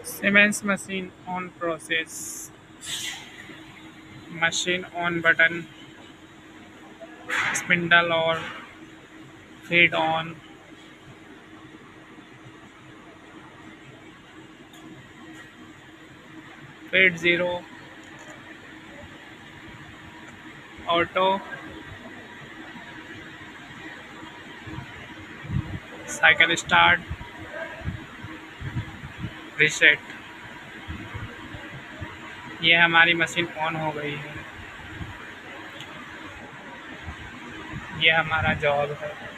Siemens machine on process. Machine on button. Spindle or feed on. Feed zero. Auto. Cycle start. Reset. ये हमारी machine on हो गई है। ये हमारा जॉब है।